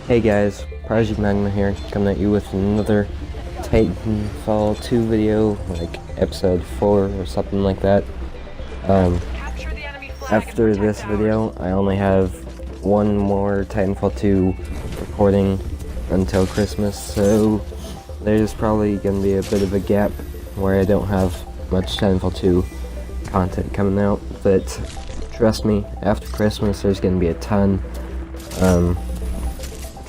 Hey guys, Prodigy Magma here, coming at you with another Titanfall 2 video, like episode 4 or something like that. After this video, I only have one more Titanfall 2 recording until Christmas, so there's probably going to be a bit of a gap where I don't have much Titanfall 2 content coming out, but trust me, after Christmas there's going to be a ton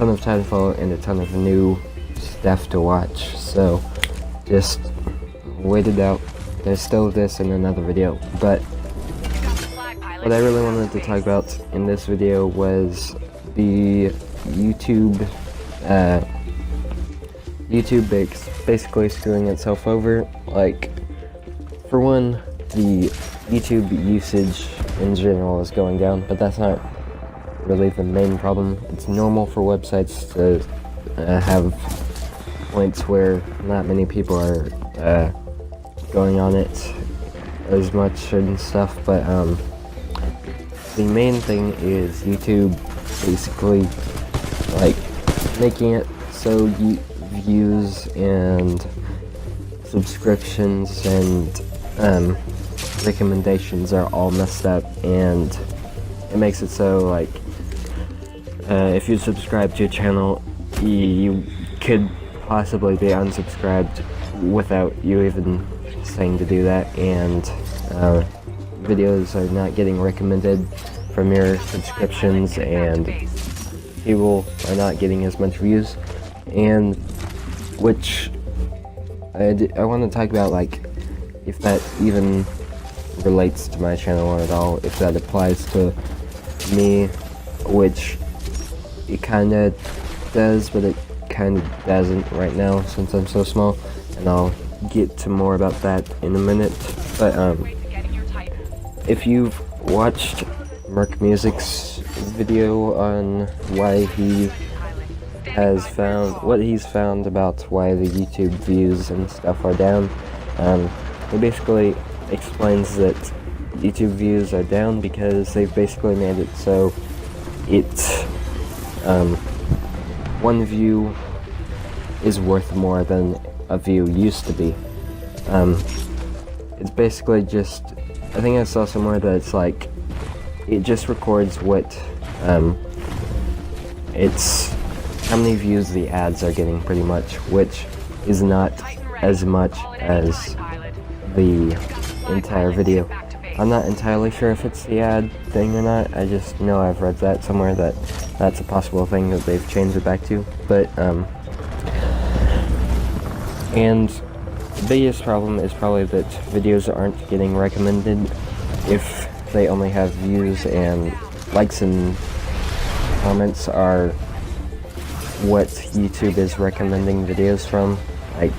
of Titanfall and a ton of new stuff to watch, so just wait it out. There's still this in another video, but what I really wanted to talk about in this video was the YouTube basically screwing itself over. Like, for one, the YouTube usage in general is going down, but that's not really the main problem. It's normal for websites to have points where not many people are going on it as much and stuff, but the main thing is YouTube basically like making it so views and subscriptions and recommendations are all messed up, and it makes it so like if you subscribe to a channel, you could possibly be unsubscribed without you even saying to do that, and videos are not getting recommended from your subscriptions, and people are not getting as much views, and which I want to talk about, like, if that even relates to my channel at all, if that applies to me, which it kind of does, but it kind of doesn't right now since I'm so small, and I'll get to more about that in a minute. But if you've watched Merc Music's video on why he has found what he's found about why the YouTube views and stuff are down, he basically explains that YouTube views are down because they've basically made it so it's one view is worth more than a view used to be. It's basically just, I think I saw somewhere that it's like, it just records what, it's how many views the ads are getting pretty much, which is not as much as the entire video. I'm not entirely sure if it's the ad thing or not. I just know I've read that somewhere that that's a possible thing that they've changed it back to. But and the biggest problem is probably that videos aren't getting recommended if they only have views, and likes and comments are what YouTube is recommending videos from. Like,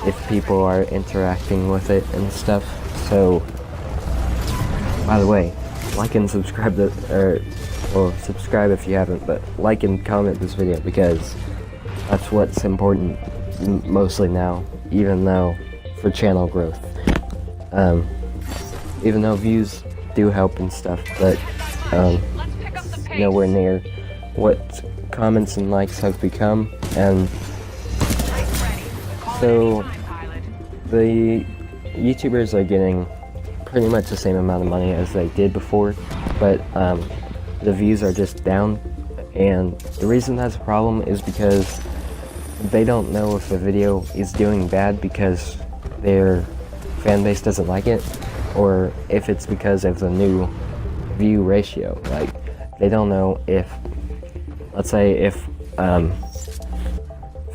if people are interacting with it and stuff. So, by the way, like and subscribe well, subscribe if you haven't, but like and comment this video, because that's what's important mostly now, even though for channel growth. Even though views do help and stuff, but nowhere near what comments and likes have become. And so the YouTubers are getting pretty much the same amount of money as they did before, but the views are just down, and the reason that's a problem is because they don't know if the video is doing bad because their fan base doesn't like it, or if it's because of the new view ratio. Like, they don't know if, let's say if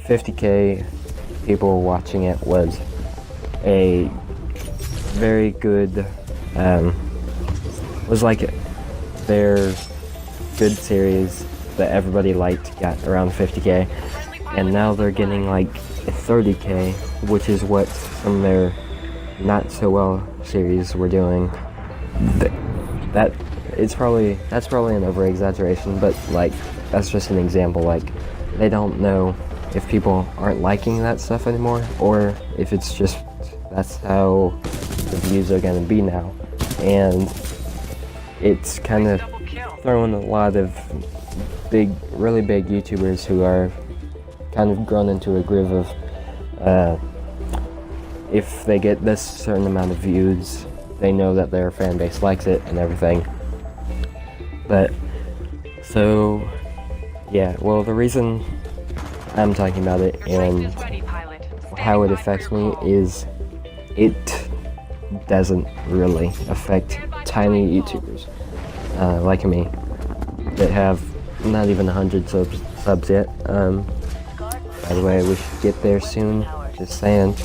50k people watching it was a very good, was like their good series that everybody liked got around 50k, and now they're getting like 30k, which is what some of their not so well series were doing. That's probably an over exaggeration, but like, that's just an example. Like, they don't know if people aren't liking that stuff anymore, or if it's just that's how the views are going to be now. And it's kind of throw in a lot of really big YouTubers who are kind of grown into a groove of if they get this certain amount of views, they know that their fan base likes it and everything. But so yeah, well, the reason I'm talking about it and how it affects me is it doesn't really affect tiny YouTubers like me that have not even 100 subs yet. By the way, we should get there soon. Just saying,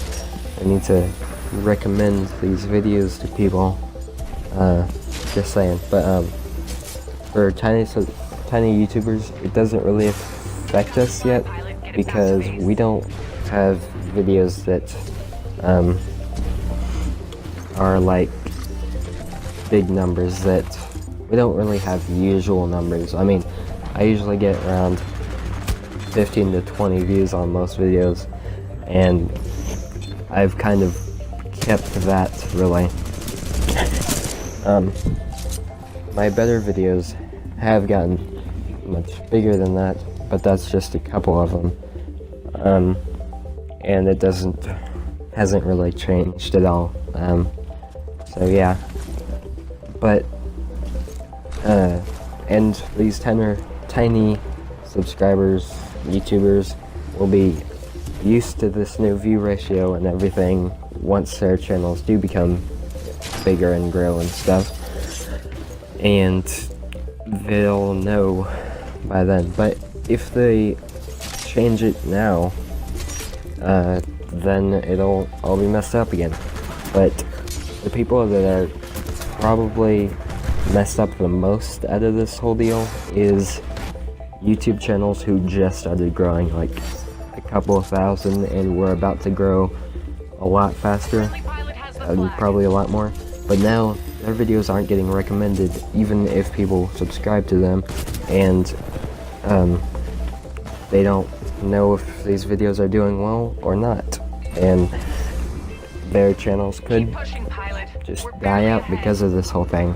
I need to recommend these videos to people. Just saying, but for tiny YouTubers, it doesn't really affect us yet because we don't have videos that are like big numbers. That we don't really have usual numbers. I mean, I usually get around 15 to 20 views on most videos, and I've kind of kept that really. My better videos have gotten much bigger than that, but that's just a couple of them. And it hasn't really changed at all. So yeah, but and these tiny subscribers, YouTubers, will be used to this new view ratio and everything once their channels do become bigger and grow and stuff, and they'll know by then. But if they change it now, then it'll all be messed up again. But the people that are probably messed up the most out of this whole deal is YouTube channels who just started growing, like a couple of thousand, and we're about to grow a lot faster, probably a lot more. But now their videos aren't getting recommended even if people subscribe to them, and they don't know if these videos are doing well or not, and their channels could just die out because of this whole thing.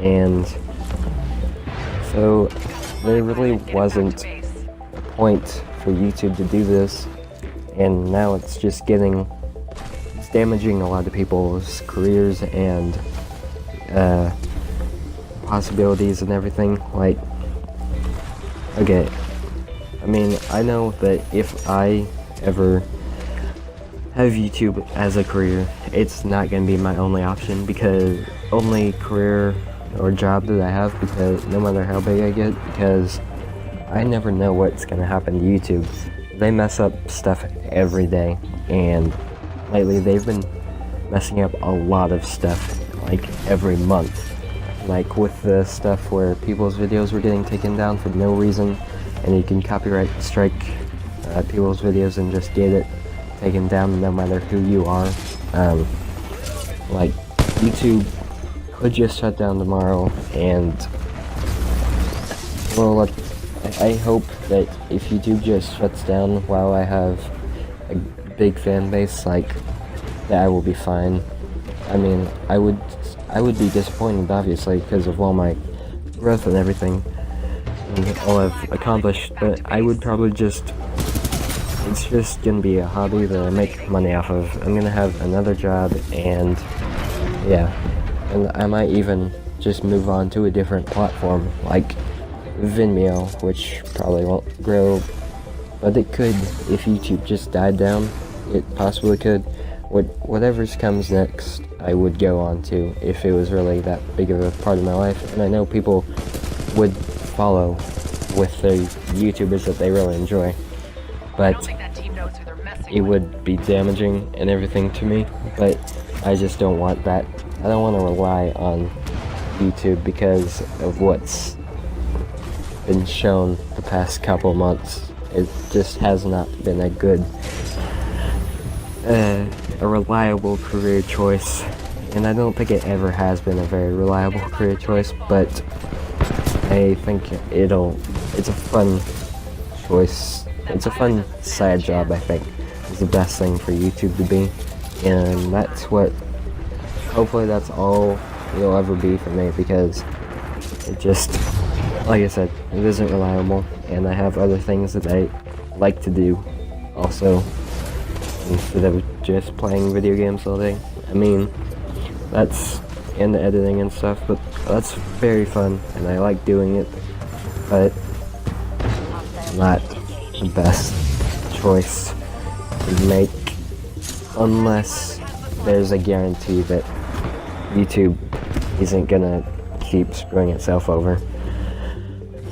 And so there really wasn't a point for YouTube to do this, and now it's damaging a lot of people's careers and possibilities and everything. Like, okay, I mean, I know that if I ever have YouTube as a career, it's not going to be my only option, because only career or job that I have, because no matter how big I get, because I never know what's going to happen to YouTube. They mess up stuff every day, and lately they've been messing up a lot of stuff, like every month. Like with the stuff where people's videos were getting taken down for no reason, and you can copyright strike people's videos and just get it taken down no matter who you are. Like, YouTube could just shut down tomorrow, and well, like, I hope that if YouTube just shuts down while I have a big fan base, like, that I will be fine. I mean, I would be disappointed, obviously, because of all my growth and everything, and all I've accomplished, but I would probably it's just gonna be a hobby that I make money off of. I'm gonna have another job, and yeah, and I might even just move on to a different platform, like Vimeo, which probably won't grow, but it could. If YouTube just died down, it possibly could. Whatever comes next, I would go on to, if it was really that big of a part of my life. And I know people would follow with the YouTubers that they really enjoy, but it would be damaging and everything to me. But I just don't want that. I don't want to rely on YouTube because of what's been shown the past couple months. It just has not been a good a reliable career choice, and I don't think it ever has been a very reliable career choice, but I think it's a fun choice. It's a fun side job, I think, is the best thing for YouTube to be, and hopefully that's all it'll ever be for me, because like I said, it isn't reliable, and I have other things that I like to do also, instead of just playing video games all day. I mean, that's in the editing and stuff, but that's very fun, and I like doing it, but not the best choice to make unless there's a guarantee that YouTube isn't gonna keep screwing itself over.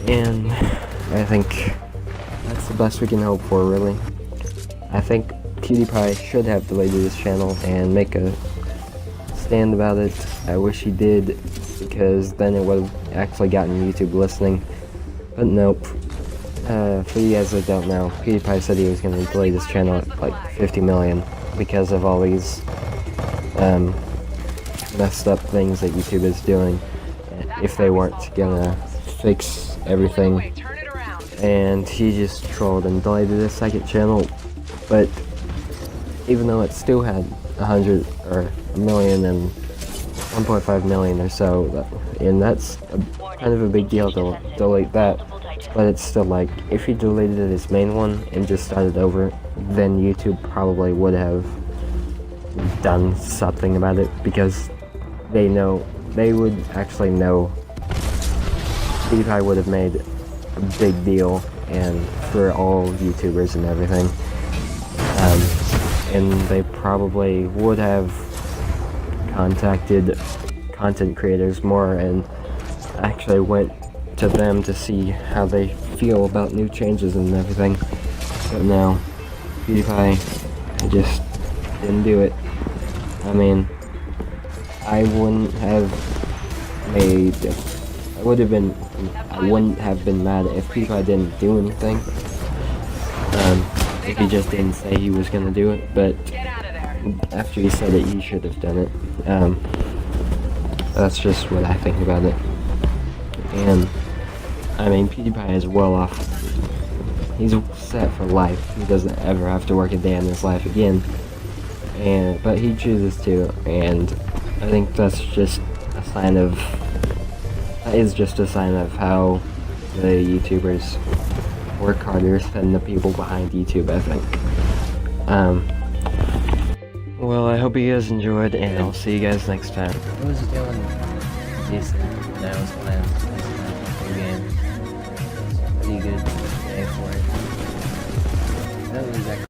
And I think that's the best we can hope for, really. I think PewDiePie should have deleted his channel and make a stand about it. I wish he did, because then it would have actually gotten YouTube listening. But nope. For you guys that don't know, PewDiePie said he was going to delete his channel at like 50 million because of all these messed up things that YouTube is doing if they weren't gonna fix everything. And he just trolled and deleted his second channel, but even though it still had 100 or a million and 1.5 million or so, and that's kind of a big deal to delete that, but it's still like, if he deleted his main one and just started over, then YouTube probably would have done something about it, because they would actually know PewDiePie would have made a big deal, and for all YouTubers and everything, and they probably would have contacted content creators more and actually went to them to see how they feel about new changes and everything. But no, PewDiePie just didn't do it. I mean, I wouldn't have been mad if PewDiePie didn't do anything. If he just didn't say he was gonna do it, but after he said it, he should have done it. That's just what I think about it. And I mean, PewDiePie is well off. He's set for life. He doesn't ever have to work a day in his life again. But he chooses to, and I think that's just a sign of. That is just a sign of how the YouTubers work harder than the people behind YouTube, I think. Well, I hope you guys enjoyed, and I'll see you guys next time. It was doing decent. That was playing the game. Pretty good day for it. That was actually